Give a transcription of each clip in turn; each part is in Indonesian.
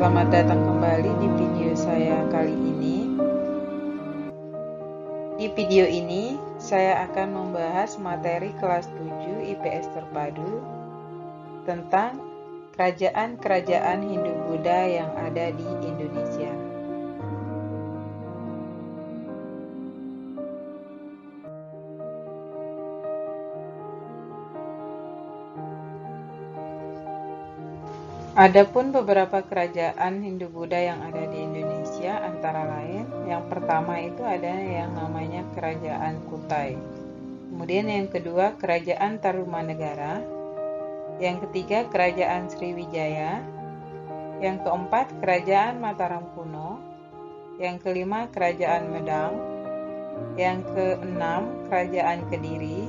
Selamat datang kembali di video saya kali ini. Di video ini, saya akan membahas materi kelas 7 IPS Terpadu tentang kerajaan-kerajaan Hindu-Buddha yang ada di Indonesia. Adapun beberapa kerajaan Hindu-Buddha yang ada di Indonesia antara lain, yang pertama itu ada yang namanya Kerajaan Kutai. Kemudian yang kedua Kerajaan Tarumanegara. Yang ketiga Kerajaan Sriwijaya. Yang keempat Kerajaan Mataram Kuno. Yang kelima Kerajaan Medang. Yang keenam Kerajaan Kediri.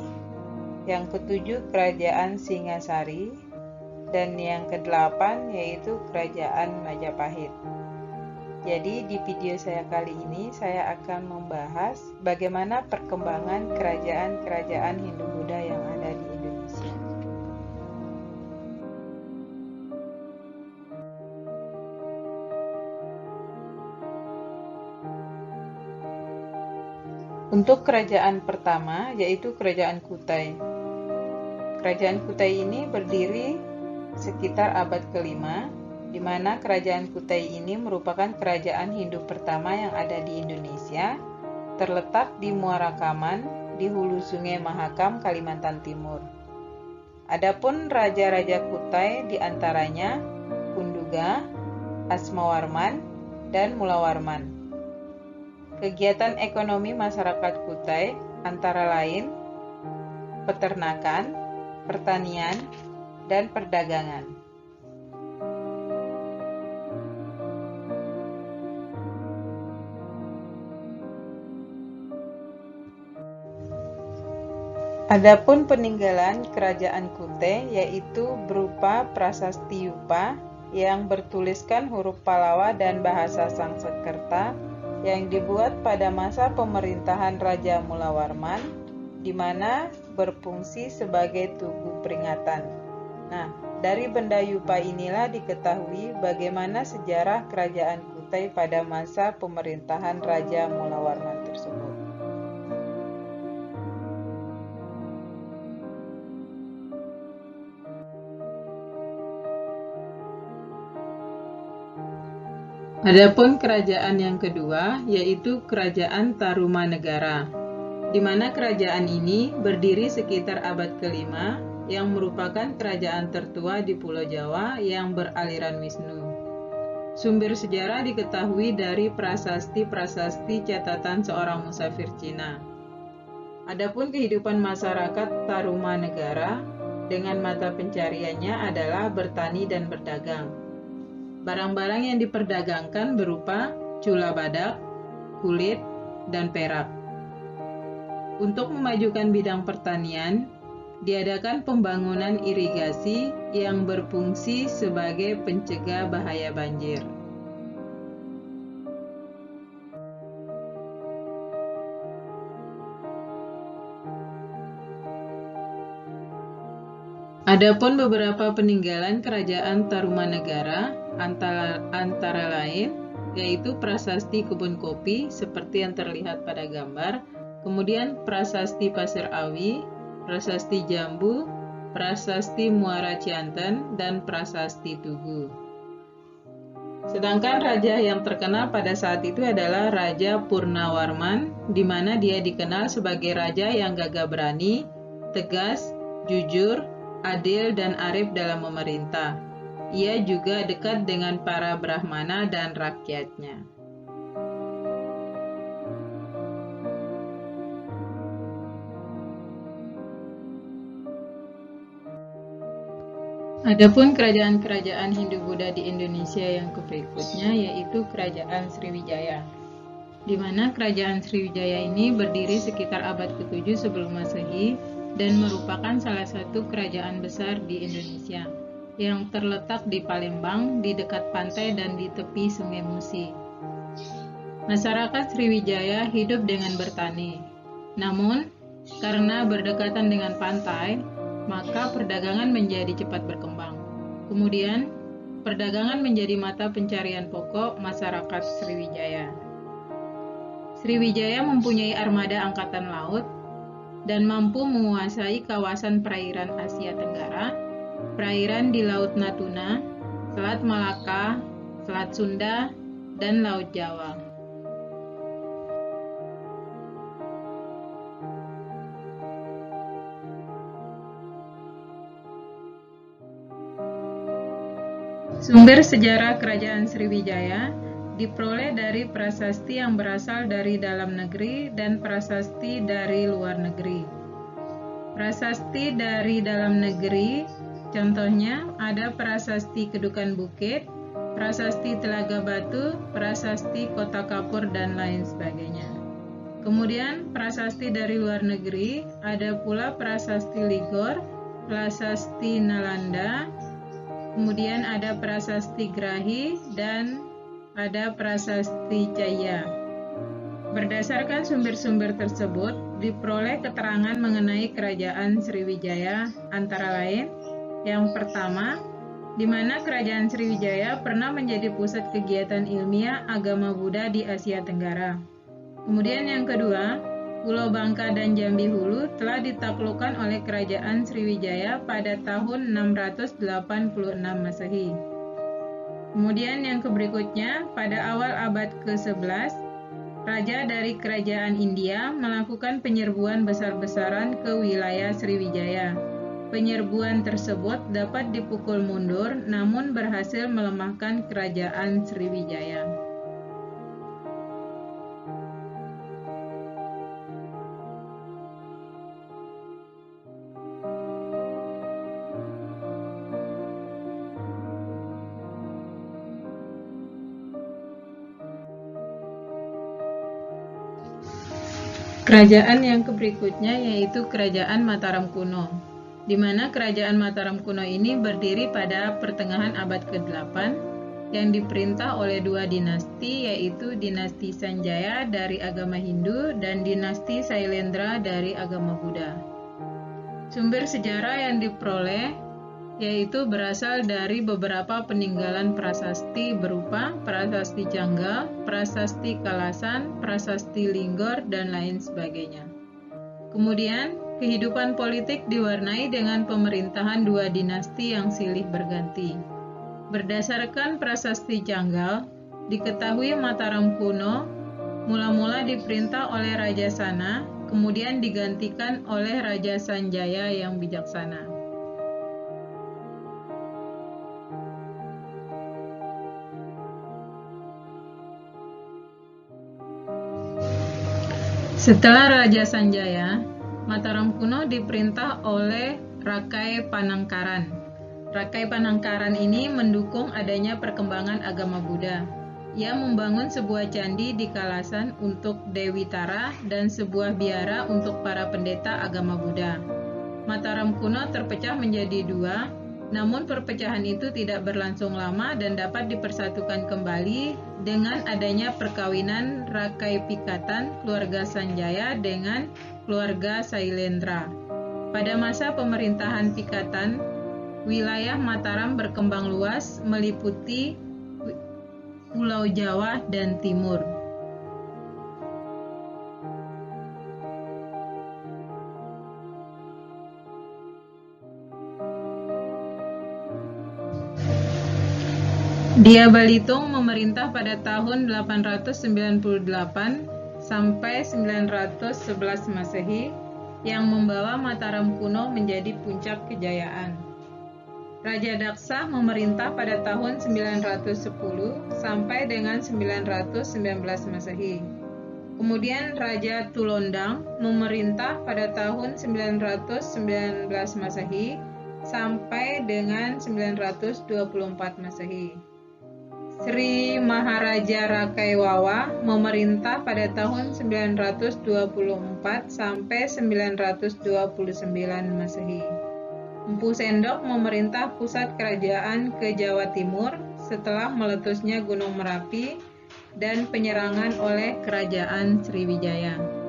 Yang ketujuh Kerajaan Singasari. Dan yang ke-8 yaitu Kerajaan Majapahit. Jadi di video saya kali ini saya akan membahas bagaimana perkembangan kerajaan-kerajaan Hindu-Buddha yang ada di Indonesia. Untuk kerajaan pertama yaitu Kerajaan Kutai. Kerajaan Kutai ini berdiri sekitar abad ke-5, di mana Kerajaan Kutai ini merupakan kerajaan Hindu pertama yang ada di Indonesia, terletak di Muara Kaman, di hulu Sungai Mahakam, Kalimantan Timur. Adapun raja-raja Kutai diantaranya Kunduga, Asmawarman, dan Mulawarman. Kegiatan ekonomi masyarakat Kutai antara lain peternakan, pertanian, dan perdagangan. Adapun peninggalan kerajaan Kutai yaitu berupa prasasti Yupa yang bertuliskan huruf Palawa dan bahasa Sanskerta yang dibuat pada masa pemerintahan Raja Mulawarman, di mana berfungsi sebagai tugu peringatan. Nah, dari benda Yupa inilah diketahui bagaimana sejarah kerajaan Kutai pada masa pemerintahan Raja Mulawarman tersebut. Adapun kerajaan yang kedua yaitu Kerajaan Tarumanegara, di mana kerajaan ini berdiri sekitar abad ke-5 yang merupakan kerajaan tertua di Pulau Jawa yang beraliran Wisnu. Sumber sejarah diketahui dari prasasti-prasasti catatan seorang musafir Cina. Adapun kehidupan masyarakat Tarumanegara dengan mata pencariannya adalah bertani dan berdagang. Barang-barang yang diperdagangkan berupa cula badak, kulit, dan perak. Untuk memajukan bidang pertanian, diadakan pembangunan irigasi yang berfungsi sebagai pencegah bahaya banjir. Adapun beberapa peninggalan kerajaan Tarumanegara antara lain yaitu prasasti kebun kopi seperti yang terlihat pada gambar, kemudian prasasti Pasir Awi, prasasti Jambu, prasasti Muara Cianten, dan prasasti Tugu. Sedangkan raja yang terkenal pada saat itu adalah Raja Purnawarman, di mana dia dikenal sebagai raja yang gagah berani, tegas, jujur, adil, dan arif dalam memerintah. Ia juga dekat dengan para Brahmana dan rakyatnya. Adapun kerajaan-kerajaan Hindu-Buddha di Indonesia yang berikutnya yaitu Kerajaan Sriwijaya, di mana Kerajaan Sriwijaya ini berdiri sekitar abad ke-7 sebelum Masehi dan merupakan salah satu kerajaan besar di Indonesia yang terletak di Palembang, di dekat pantai dan di tepi Sungai Musi. Masyarakat Sriwijaya hidup dengan bertani. Namun, karena berdekatan dengan pantai, maka perdagangan menjadi cepat berkembang. Kemudian, Perdagangan menjadi mata pencarian pokok masyarakat Sriwijaya. Sriwijaya mempunyai armada angkatan laut dan mampu menguasai kawasan perairan Asia Tenggara, perairan di Laut Natuna, Selat Malaka, Selat Sunda, dan Laut Jawa. Sumber sejarah Kerajaan Sriwijaya diperoleh dari prasasti yang berasal dari dalam negeri dan prasasti dari luar negeri. Prasasti dari dalam negeri, contohnya ada prasasti Kedukan Bukit, prasasti Telaga Batu, prasasti Kota Kapur, dan lain sebagainya. Kemudian prasasti dari luar negeri, ada pula prasasti Ligor, prasasti Nalanda, kemudian ada prasasti Grahi, dan ada prasasti Jaya. Berdasarkan sumber-sumber tersebut, diperoleh keterangan mengenai Kerajaan Sriwijaya antara lain, yang pertama, di mana Kerajaan Sriwijaya pernah menjadi pusat kegiatan ilmiah agama Buddha di Asia Tenggara. Kemudian yang kedua, Pulau Bangka dan Jambi Hulu telah ditaklukkan oleh Kerajaan Sriwijaya pada tahun 686 Masehi. Kemudian yang berikutnya, pada awal abad ke-11, Raja dari Kerajaan India melakukan penyerbuan besar-besaran ke wilayah Sriwijaya. Penyerbuan tersebut dapat dipukul mundur, namun berhasil melemahkan Kerajaan Sriwijaya. Kerajaan yang berikutnya yaitu Kerajaan Mataram Kuno, di mana Kerajaan Mataram Kuno ini berdiri pada pertengahan abad ke-8 yang diperintah oleh dua dinasti, yaitu dinasti Sanjaya dari agama Hindu dan dinasti Sailendra dari agama Buddha. Sumber sejarah yang diperoleh yaitu berasal dari beberapa peninggalan prasasti berupa prasasti Janggal, prasasti Kalasan, prasasti Linggor, dan lain sebagainya. Kemudian, kehidupan politik diwarnai dengan pemerintahan dua dinasti yang silih berganti. Berdasarkan prasasti Janggal, diketahui Mataram Kuno mula-mula diperintah oleh Raja Sana, kemudian digantikan oleh Raja Sanjaya yang bijaksana. Setelah Raja Sanjaya, Mataram Kuno diperintah oleh Rakai Panangkaran. Rakai Panangkaran ini mendukung adanya perkembangan agama Buddha. Ia membangun sebuah candi di Kalasan untuk Dewi Tara dan sebuah biara untuk para pendeta agama Buddha. Mataram Kuno terpecah menjadi dua, namun perpecahan itu tidak berlangsung lama dan dapat dipersatukan kembali dengan adanya perkawinan Rakai Pikatan keluarga Sanjaya dengan keluarga Sailendra. Pada masa pemerintahan Pikatan, wilayah Mataram berkembang luas meliputi Pulau Jawa dan Timur. Dia Balitung memerintah pada tahun 898 sampai 911 Masehi yang membawa Mataram Kuno menjadi puncak kejayaan. Raja Daksa memerintah pada tahun 910 sampai dengan 919 Masehi. Kemudian Raja Tulondang memerintah pada tahun 919 Masehi sampai dengan 924 Masehi. Sri Maharaja Rakai Wawa memerintah pada tahun 924 sampai 929 Masehi. Empu Sendok memerintah pusat kerajaan ke Jawa Timur setelah meletusnya Gunung Merapi dan penyerangan oleh Kerajaan Sriwijaya.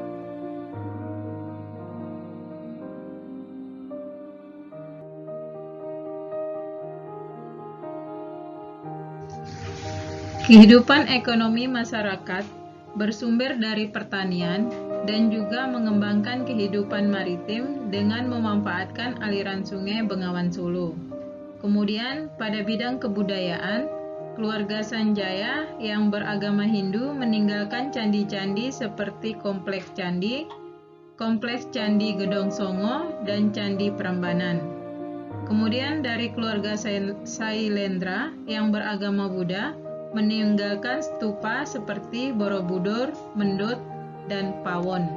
Kehidupan ekonomi masyarakat bersumber dari pertanian dan juga mengembangkan kehidupan maritim dengan memanfaatkan aliran sungai Bengawan Solo. Kemudian pada bidang kebudayaan, keluarga Sanjaya yang beragama Hindu meninggalkan candi-candi seperti Kompleks Candi Gedong Songo, dan Candi Prambanan. Kemudian dari keluarga Sailendra yang beragama Buddha meninggalkan stupa seperti Borobudur, Mendut, dan Pawon.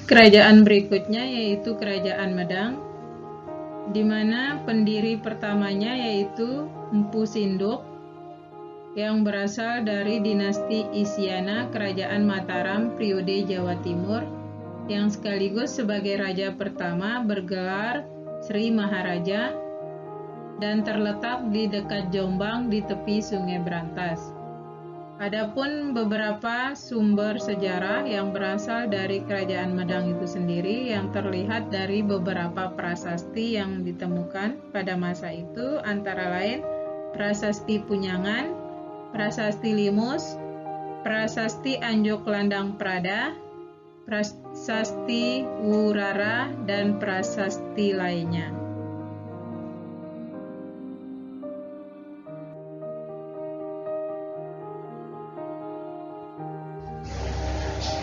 Kerajaan berikutnya yaitu Kerajaan Medang, di mana pendiri pertamanya yaitu Empu Sindok yang berasal dari dinasti Isyana Kerajaan Mataram Priode Jawa Timur, yang sekaligus sebagai raja pertama bergelar Sri Maharaja dan terletak di dekat Jombang di tepi Sungai Brantas. Adapun beberapa sumber sejarah yang berasal dari Kerajaan Medang itu sendiri yang terlihat dari beberapa prasasti yang ditemukan pada masa itu, antara lain Prasasti Punyangan, Prasasti Limus, Prasasti Anjok Landang Prada, Prasasti Wurara, dan prasasti lainnya.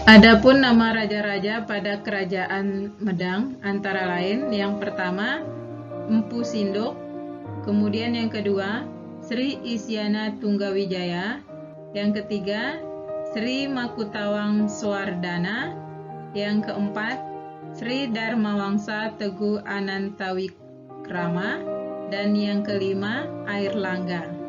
Adapun nama raja-raja pada Kerajaan Medang antara lain yang pertama Empu Sindok, kemudian yang kedua Sri Isyana Tunggawijaya, yang ketiga Sri Makutawang Swardana, yang keempat Sri Dharmawangsa Teguh Anantawikrama, dan yang kelima Airlangga.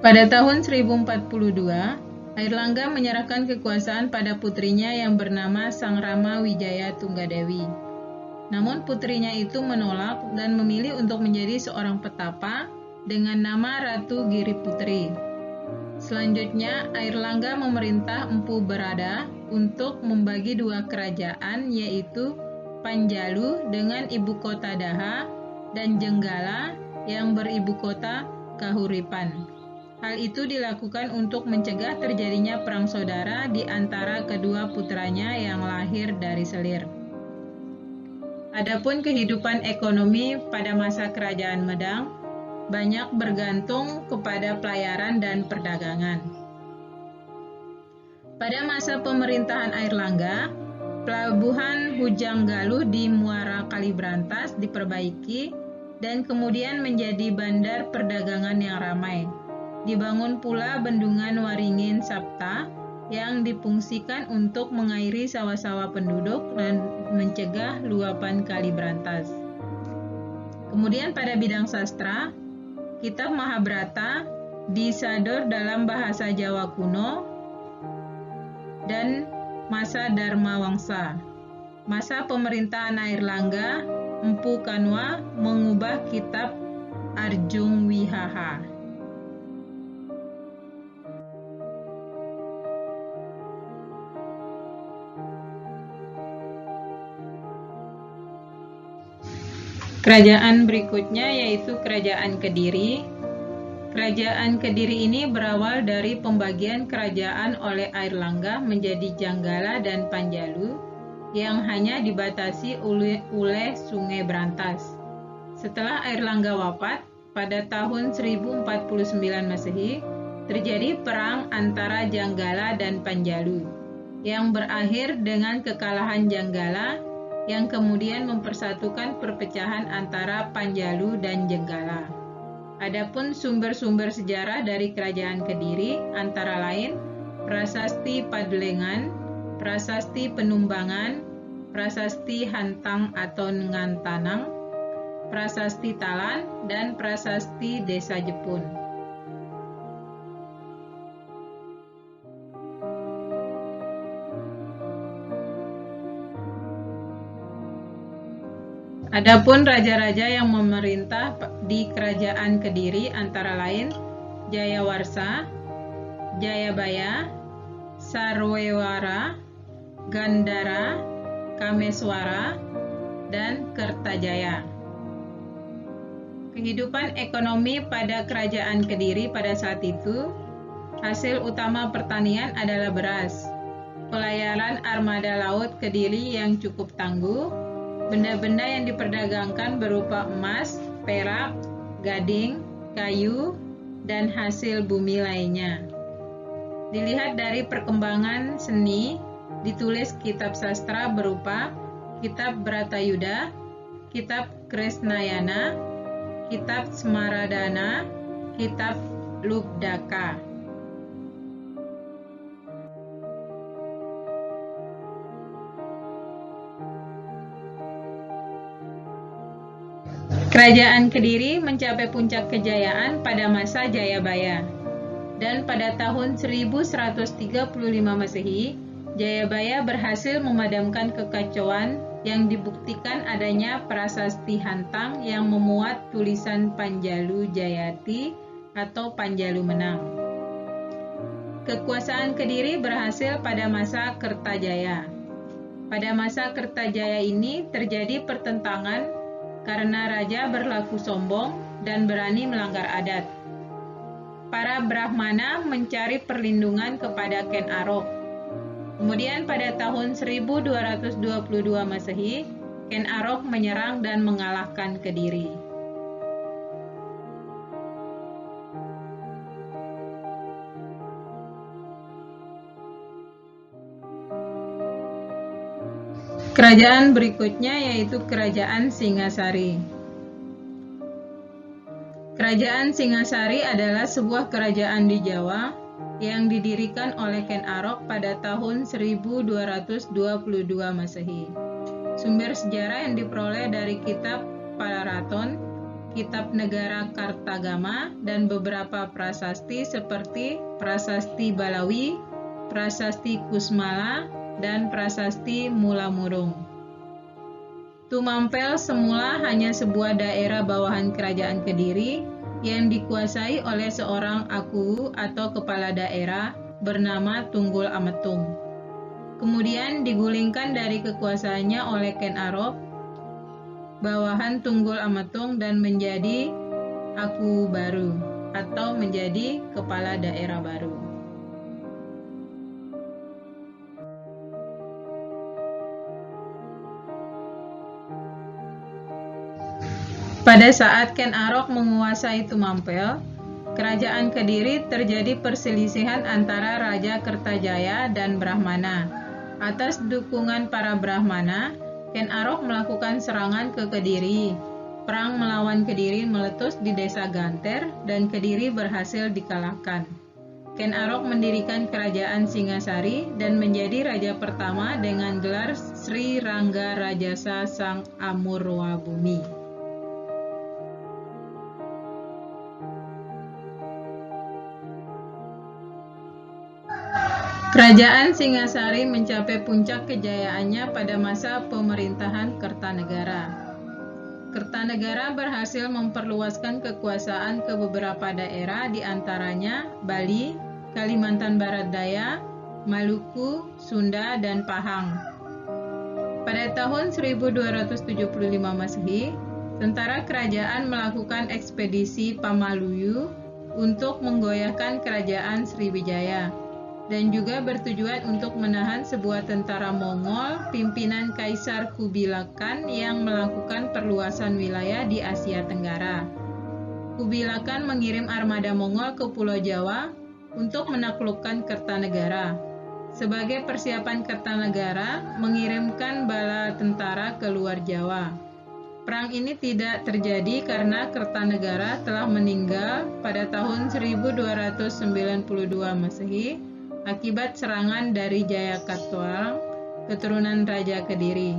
Pada tahun 1042, Airlangga menyerahkan kekuasaan pada putrinya yang bernama Sang Rama Wijaya Tunggadewi. Namun putrinya itu menolak dan memilih untuk menjadi seorang petapa dengan nama Ratu Giriputri. Selanjutnya, Airlangga memerintah Empu Berada untuk membagi dua kerajaan, yaitu Panjalu dengan ibu kota Daha dan Jenggala yang beribu kota Kahuripan. Hal itu dilakukan untuk mencegah terjadinya perang saudara di antara kedua putranya yang lahir dari selir. Adapun kehidupan ekonomi pada masa Kerajaan Medang banyak bergantung kepada pelayaran dan perdagangan. Pada masa pemerintahan Airlangga, pelabuhan Hujang Galuh di Muara Kalibrantas diperbaiki dan kemudian menjadi bandar perdagangan yang ramai. Dibangun pula bendungan Waringin Sapta yang difungsikan untuk mengairi sawah-sawah penduduk dan mencegah luapan Kali Brantas. Kemudian pada bidang sastra, kitab Mahabharata disadur dalam bahasa Jawa kuno dan masa Dharmawangsa. Masa pemerintahan Airlangga, Empu Kanwa mengubah kitab Arjung Wihaha. Kerajaan berikutnya yaitu Kerajaan Kediri. Kerajaan Kediri ini berawal dari pembagian kerajaan oleh Airlangga menjadi Janggala dan Panjalu yang hanya dibatasi oleh Sungai Brantas. Setelah Airlangga wafat pada tahun 1049 Masehi, terjadi perang antara Janggala dan Panjalu yang berakhir dengan kekalahan Janggala yang kemudian mempersatukan perpecahan antara Panjalu dan Jenggala. Adapun sumber-sumber sejarah dari Kerajaan Kediri antara lain Prasasti Padlengan, Prasasti Penumbangan, Prasasti Hantang atau Ngantanang, Prasasti Talan, dan Prasasti Desa Jepun. Adapun raja-raja yang memerintah di Kerajaan Kediri antara lain Jayawarsa, Jayabaya, Sarwewara, Gandhara, Kameswara, dan Kertajaya. Kehidupan ekonomi pada Kerajaan Kediri pada saat itu, hasil utama pertanian adalah beras, pelayaran armada laut Kediri yang cukup tangguh, benda-benda yang diperdagangkan berupa emas, perak, gading, kayu, dan hasil bumi lainnya. Dilihat dari perkembangan seni, ditulis kitab sastra berupa Kitab Bratayuda, Kitab Krisnayana, Kitab Smaradana, Kitab Lubdaka. Kerajaan Kediri mencapai puncak kejayaan pada masa Jayabaya. Dan pada tahun 1135 Masehi, Jayabaya berhasil memadamkan kekacauan yang dibuktikan adanya prasasti Hantang yang memuat tulisan Panjalu Jayati atau Panjalu Menang. Kekuasaan Kediri berhasil pada masa Kertajaya. Pada masa Kertajaya ini terjadi pertentangan karena raja berlaku sombong dan berani melanggar adat. Para Brahmana mencari perlindungan kepada Ken Arok. Kemudian pada tahun 1222 Masehi, Ken Arok menyerang dan mengalahkan Kediri. Kerajaan berikutnya yaitu Kerajaan Singasari. Kerajaan Singasari adalah sebuah kerajaan di Jawa yang didirikan oleh Ken Arok pada tahun 1222 Masehi. Sumber sejarah yang diperoleh dari Kitab Palaraton, Kitab Negara Kartagama, dan beberapa prasasti seperti Prasasti Balawi, Prasasti Kusmala, dan Prasasti Mulamurung. Tumampel semula hanya sebuah daerah bawahan Kerajaan Kediri yang dikuasai oleh seorang aku atau kepala daerah bernama Tunggul Ametung. Kemudian digulingkan dari kekuasaannya oleh Ken Arok, bawahan Tunggul Ametung, dan menjadi aku baru atau menjadi kepala daerah baru. Pada saat Ken Arok menguasai Tumampel, Kerajaan Kediri terjadi perselisihan antara Raja Kertajaya dan Brahmana. Atas dukungan para Brahmana, Ken Arok melakukan serangan ke Kediri. Perang melawan Kediri meletus di desa Ganter dan Kediri berhasil dikalahkan. Ken Arok mendirikan Kerajaan Singasari dan menjadi raja pertama dengan gelar Sri Rangga Rajasa Sang Amurwabumi. Kerajaan Singasari mencapai puncak kejayaannya pada masa pemerintahan Kertanegara. Kertanegara berhasil memperluaskan kekuasaan ke beberapa daerah, di antaranya Bali, Kalimantan Barat Daya, Maluku, Sunda, dan Pahang. Pada tahun 1275 Masehi, tentara kerajaan melakukan ekspedisi Pamaluyu untuk menggoyahkan kerajaan Sriwijaya, dan juga bertujuan untuk menahan sebuah tentara Mongol pimpinan Kaisar Kubilakan yang melakukan perluasan wilayah di Asia Tenggara. Kubilakan mengirim armada Mongol ke Pulau Jawa untuk menaklukkan Kertanegara. Sebagai persiapan Kertanegara mengirimkan bala tentara ke luar Jawa. Perang ini tidak terjadi karena Kertanegara telah meninggal pada tahun 1292 Masehi akibat serangan dari Jayakatwang, keturunan Raja Kediri.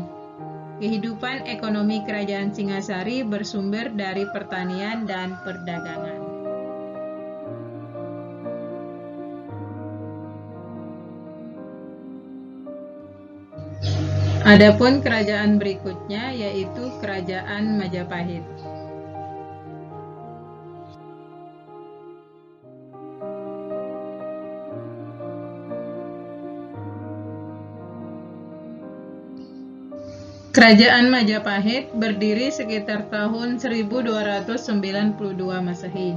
Kehidupan ekonomi Kerajaan Singasari bersumber dari pertanian dan perdagangan. Adapun kerajaan berikutnya yaitu Kerajaan Majapahit. Kerajaan Majapahit berdiri sekitar tahun 1292 Masehi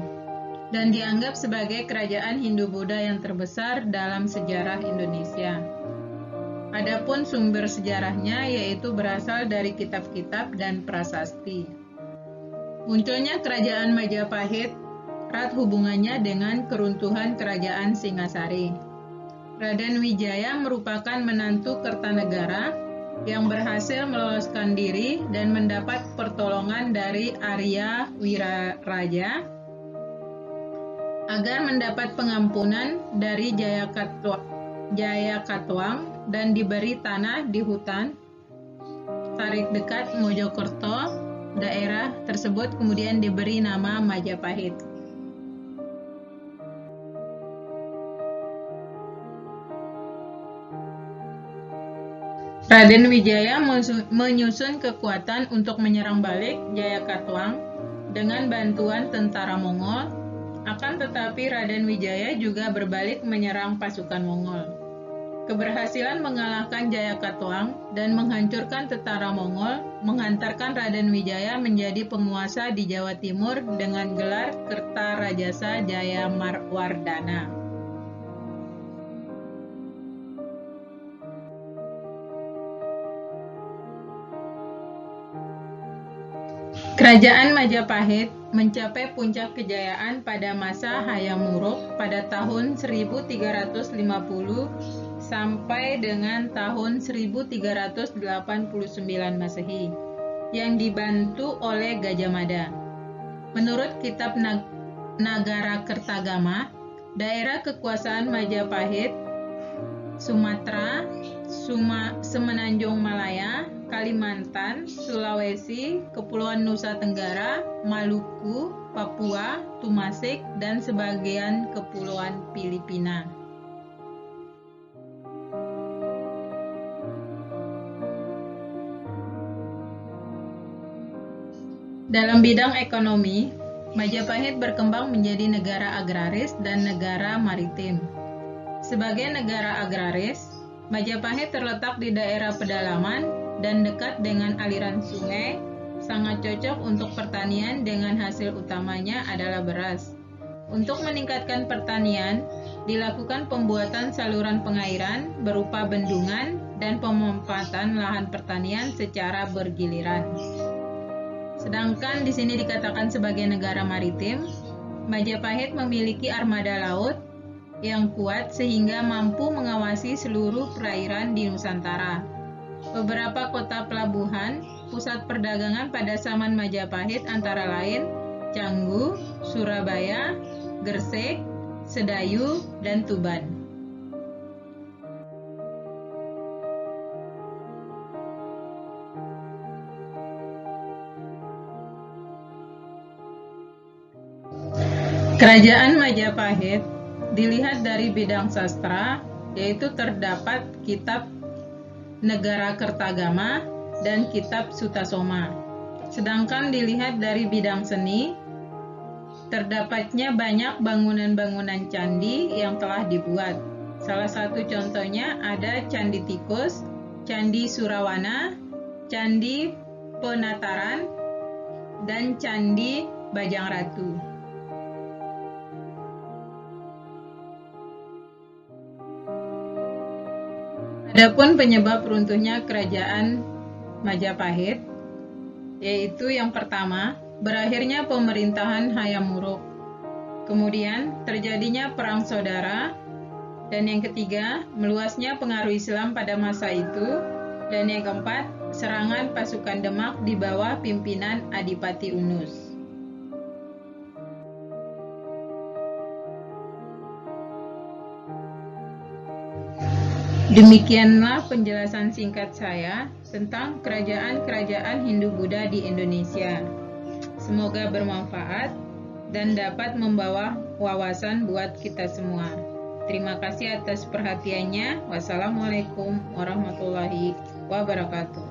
dan dianggap sebagai kerajaan Hindu-Buddha yang terbesar dalam sejarah Indonesia. Adapun sumber sejarahnya yaitu berasal dari kitab-kitab dan prasasti. Munculnya kerajaan Majapahit erat hubungannya dengan keruntuhan kerajaan Singasari. Raden Wijaya merupakan menantu Kertanegara yang berhasil meloloskan diri dan mendapat pertolongan dari Arya Wiraraja agar mendapat pengampunan dari Jayakatwang dan diberi tanah di hutan Tarik dekat Mojokerto. Daerah tersebut kemudian diberi nama Majapahit. Raden Wijaya menyusun kekuatan untuk menyerang balik Jayakatwang dengan bantuan tentara Mongol. Akan tetapi Raden Wijaya juga berbalik menyerang pasukan Mongol. Keberhasilan mengalahkan Jayakatwang dan menghancurkan tentara Mongol menghantarkan Raden Wijaya menjadi penguasa di Jawa Timur dengan gelar Kertarajasa Jayawardhana. Kerajaan Majapahit mencapai puncak kejayaan pada masa Hayam Wuruk pada tahun 1350 sampai dengan tahun 1389 Masehi yang dibantu oleh Gajah Mada. Menurut kitab Nagara Kertagama, daerah kekuasaan Majapahit, Sumatera, Semenanjung Malaya, Kalimantan, Sulawesi, Kepulauan Nusa Tenggara, Maluku, Papua, Tumasik, dan sebagian Kepulauan Filipina. Dalam bidang ekonomi, Majapahit berkembang menjadi negara agraris dan negara maritim. Sebagai negara agraris, Majapahit terletak di daerah pedalaman dan dekat dengan aliran sungai, sangat cocok untuk pertanian dengan hasil utamanya adalah beras. Untuk meningkatkan pertanian, dilakukan pembuatan saluran pengairan berupa bendungan dan pemanfaatan lahan pertanian secara bergiliran. Sedangkan di sini dikatakan sebagai negara maritim, Majapahit memiliki armada laut yang kuat sehingga mampu mengawasi seluruh perairan di Nusantara. Beberapa kota pelabuhan, pusat perdagangan pada zaman Majapahit antara lain Canggu, Surabaya, Gresik, Sedayu, dan Tuban. Kerajaan Majapahit dilihat dari bidang sastra, yaitu terdapat kitab Negara Kertagama dan kitab Sutasoma. Sedangkan dilihat dari bidang seni, terdapatnya banyak bangunan-bangunan candi yang telah dibuat. Salah satu contohnya ada Candi Tikus, Candi Surawana, Candi Penataran, dan Candi Bajang Ratu. Adapun penyebab runtuhnya kerajaan Majapahit, yaitu yang pertama, berakhirnya pemerintahan Hayam Wuruk. Kemudian terjadinya perang saudara, dan yang ketiga, meluasnya pengaruh Islam pada masa itu, dan yang keempat, serangan pasukan Demak di bawah pimpinan Adipati Unus. Demikianlah penjelasan singkat saya tentang kerajaan-kerajaan Hindu-Buddha di Indonesia. Semoga bermanfaat dan dapat membawa wawasan buat kita semua. Terima kasih atas perhatiannya. Wassalamualaikum warahmatullahi wabarakatuh.